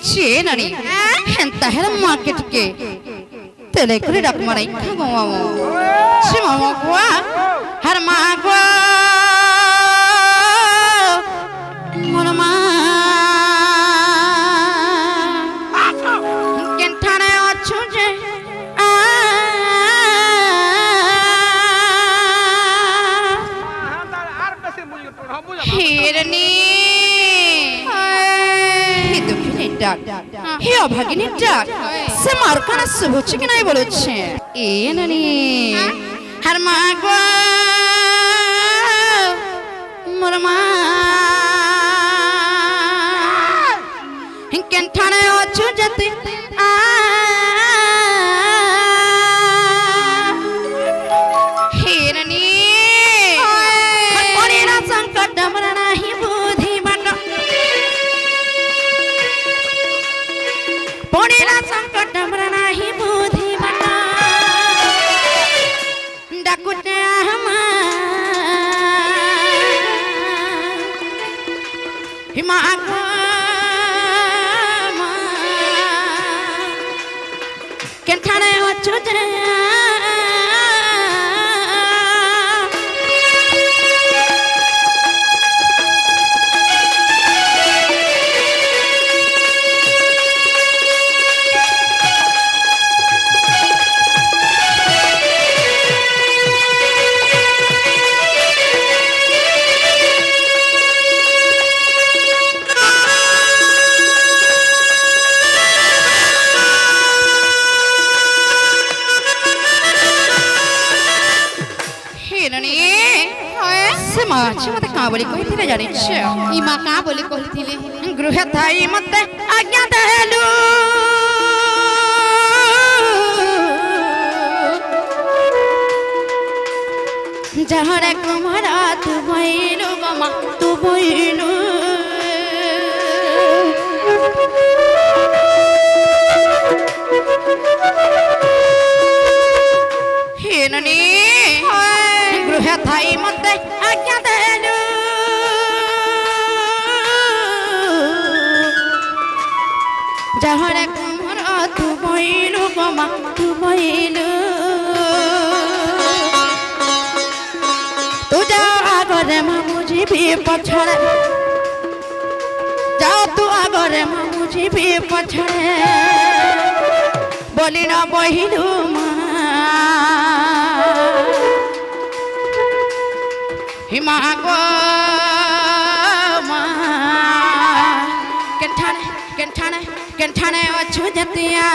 চেনানি তাহলে মার্কেটকে তেলে করে ডাক মারাই খাবো মামা সে মামা গোয়া হার মা গোয়া মোর মা কেনঠানে অছু যে হিরনি হি দুঃখিনীর ডাক হি অভাগিনীর ডাক সে মার কানে শুভছে কি নাই বলছে এ নানি হার মা গো মোর মা কেনঠানে অছু যেতে হিরনি সংকট আমরা নাহি বুদ্ধি বাট পড়েলা সংকট আমরা নাহি বুদ্ধি বাট ডাকুতে আমা হিমা গো মা কেনঠানে অছু যে मते का बोली कहिथिले जानिछ ई मा का बोली कहिथिले गृह थाई मते आज्ञा देलु जहरे कुमारा तू भइलु गमा तू भइलु हेननी गृह थाई मते आज्ञा देलु जहरे कुमारा तू भइलु गमा तू भइलु तू जा आगरे मामुजी भी पछड़े जाओ तू आगरे मामुजी भी पछड़े बोली ना बहिलु हिमा गो मा केनठाने केनठाने केनठाने अछु जतिया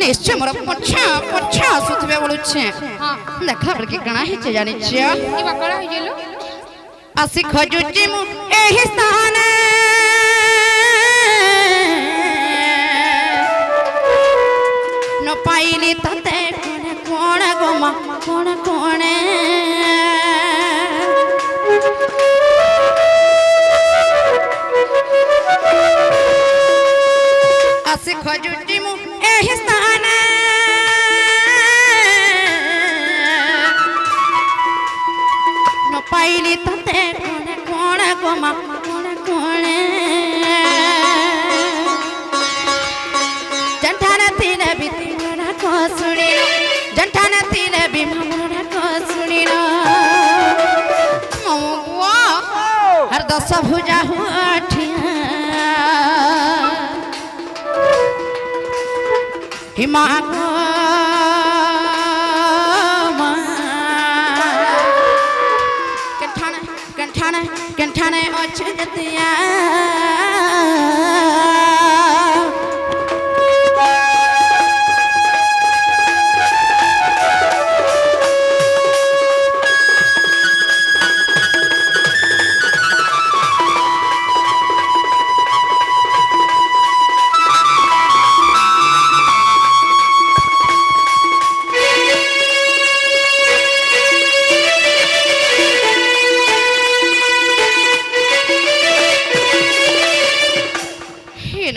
निश्चय मोर पछा पछा सुतबे बोलुछे देखला बलके कणा हेचे जानि छ ई बा कणा हे गेलो आसी खजुची मु एही स्थान न पाइली तते कोने कोण गोमा कोण कोणे आसी खजुची मु एही स्थान न पाइली तते कोने कोण गोमा कोण कोणे जंठान तिले बितिरा को सुनिनो जंठान तिले बिमरा को सुनिनो मौवा हर दस भुजा हुठिया हिमा को मा कंठाने कंठाने कंठाने अछ जतिया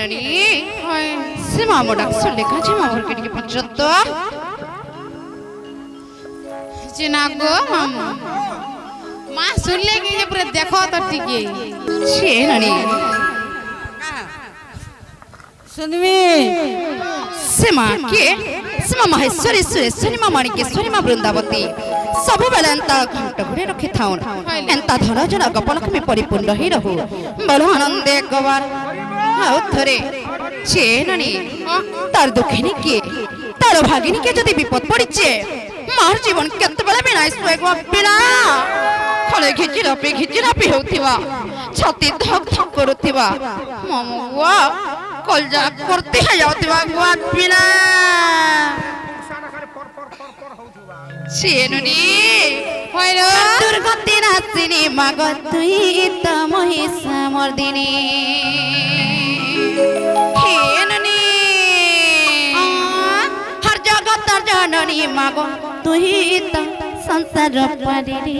নানি সে মামা ডাক শুনলে কাছে মামার কেটে পর্যন্ত যে না গো মামা মা শুনলে কি যে পুরো দেখো তো ঠিকই সে নানি শুনবি সে মা কে সে মা মহেশ্বরী সুরেশ্বরী মা মাণিকেশ্বরী মা বৃন্দাবতী ସବୁବେଳେ ଏନ୍ତା ଘଣ୍ଟ ଘୋଡ଼େଇ ରଖିଥାଉନ୍ ଏନ୍ତା ଧର ଜଣ ଗପଲକ୍ଷ୍ମୀ ପରିପୂର୍ଣ୍ଣ ହେଇ ରହୁ ବଳ ଆନନ୍ଦେ ଗବାର ଆଉ ଥରେ ସେ ନାନୀ ତାର ଦୁଃଖିନୀ କିଏ ତାର ଭାଗିନୀ କିଏ ଯଦି ବିପଦ ପଡ଼ିଛେ ମାର ଜୀବନ କେତେବେଳେ ବି ନାଇଁ ଶୁଏଗ ପିଲା ଖଳେ ଘିଚିରାପି ହେଉଥିବା ଛାତି ଧକ୍ ଧକ୍ କରୁଥିବା ମମୁଆ କଲଜା କରତେ ହେଇଯାଉଥିବା ଗୁଆ ପିଲା চেনুনি হইলো দুর্গতি নাচিনি মাগ তুই তো মহিষা মর্দিনী হেনুনি হর জগতর জননী মাগ তুই তো সংসার পারিনি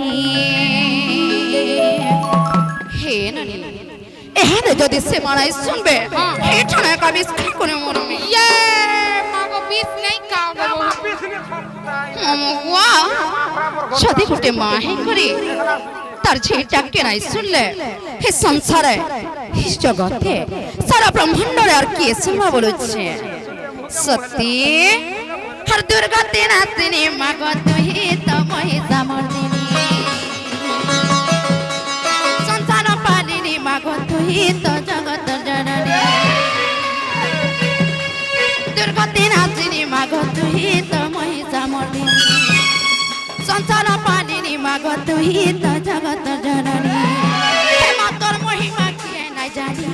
হেনুনি এহানে যদি সে মারাই শুনবে হে ঠানা কাবিস কোনে মরমি ইয়ে মাগো বিষ নাই কাও গো যদি গোটে মা হে করে তার ঝিটাকে নাই শুনলে হে সংসারে হে জগতে সারা ব্রহ্মাণ্ডরে আর কে শুনবা বলছে সত্যি হর দুর্গতি নাচিনি মাগ তুই তো মহিষা মর্দিনী সংসার পালিনি মাগ তুই তো জগত জননী দুর্গতি নাচিনি মাগ তুই তো মহিষা মর্দিনী সংসার পালিনি মাগ তুই তো জগত জননী হে মা তোর মহিমা কিয়ে নাই জানি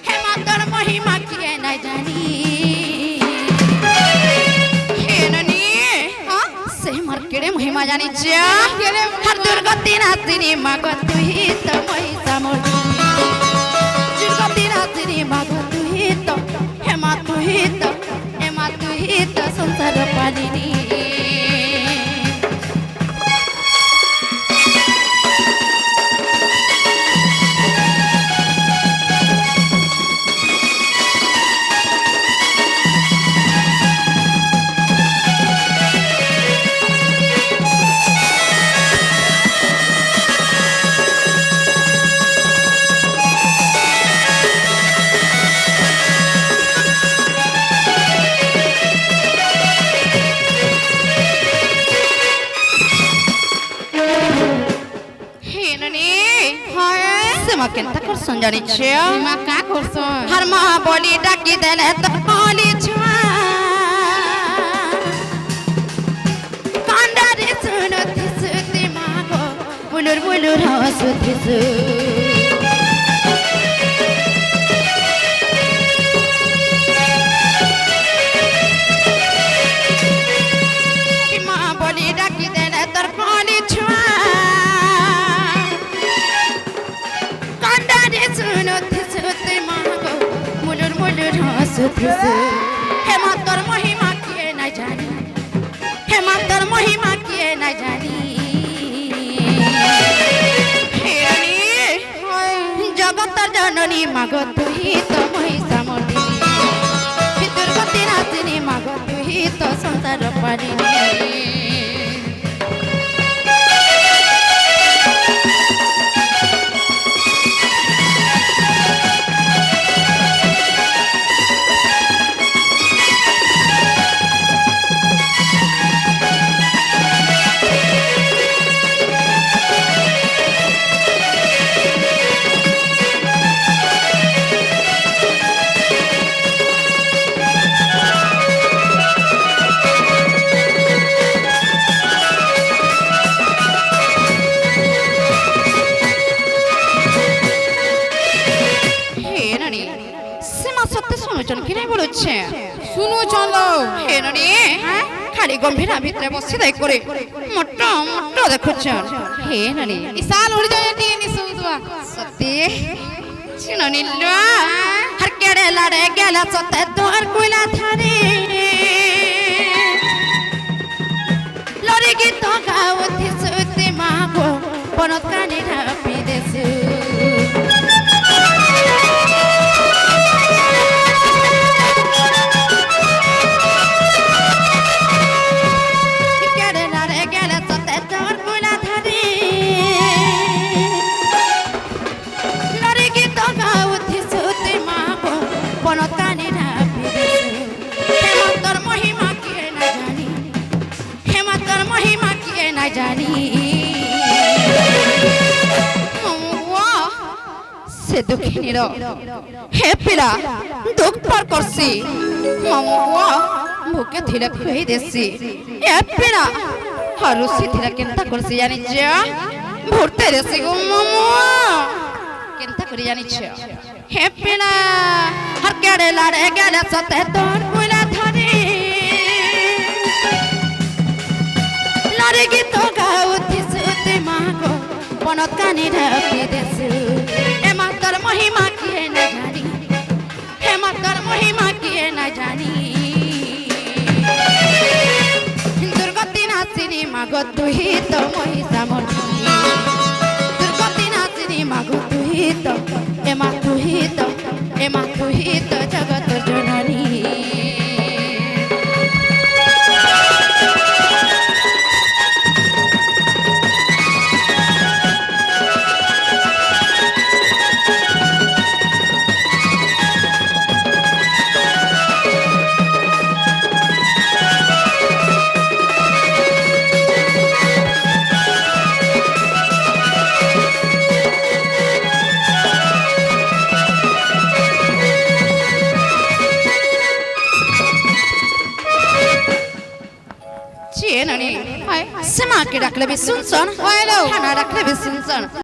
হে মা তোর মহিমা কিয়ে নাই জানি হে নানি সে মার কেড়ে মহিমা জানি যা হর দুর্গতি নাচিনি মাগ তুই তো মহিষা মর্দিনী দুর্গতি নাচিনি মাগ তুই তো হে মা তুই তো সংসার পালিনি কেনতা করছন জানিছে মা কা করছন হর মা বলি ডাকি দেলে তো কলি ছুয়া কান্ডারে শুনতে শুতে মা গো বুলুর হাসুতে মা বলি ডাকি দেলে তোর কলি ছুয়া হে মা তোর মহিমা কিয়ে নাই জানি হে মা তোর মহিমা কিয়ে নাই জানি জগতর জননী মাগ তুই তো মহিষা মর্দিনী দুর্গতি নাচিনি মাগ তুই তো সংসার পারিনি খালি গম্ভীরা ভিতরে বসে দেখ করে মোটা মোটা দেখুছেন হে নানি ইসাল উড় যায় টিকে নি সুদবা সত্যি শুনিল হর কেড়ে লড়ে গেলা সতে তোর কইলা থারে লড়ে গীত গাওতি সুতে মাগো বনত কানে ঢাপি দেসু সে দুঃখিনীর হে পিলা দুঃখ পার করছি মামুয়া ভুকে থিলা খুই দেছি এ পিলা হারুসি থিলা কেনতা করছি জানিছ ভুরতে দেছি গো মামুয়া কেনতা করি জানিছ হে পিলা হর কেড়ে লাড়ে গেলে সতে তোর পুলা ধরে লাড়ে গীত গাউতি সুতে মাগো পনত কানে রাখি দেছু এ মাতর মহিমা কিয়ে না জানি হে মাতর মহিমা কিয়ে না জানি দুর্গতি নাচিনি মাগো তুই তো মহিষা মর্দিনী দুর্গতি নাচিনি মাগো তুই তো এ মা তুই তো জগত জননী চেননি সীমা কে ডাকলে বি শুনছন খানা ডাকলে বি শুনছন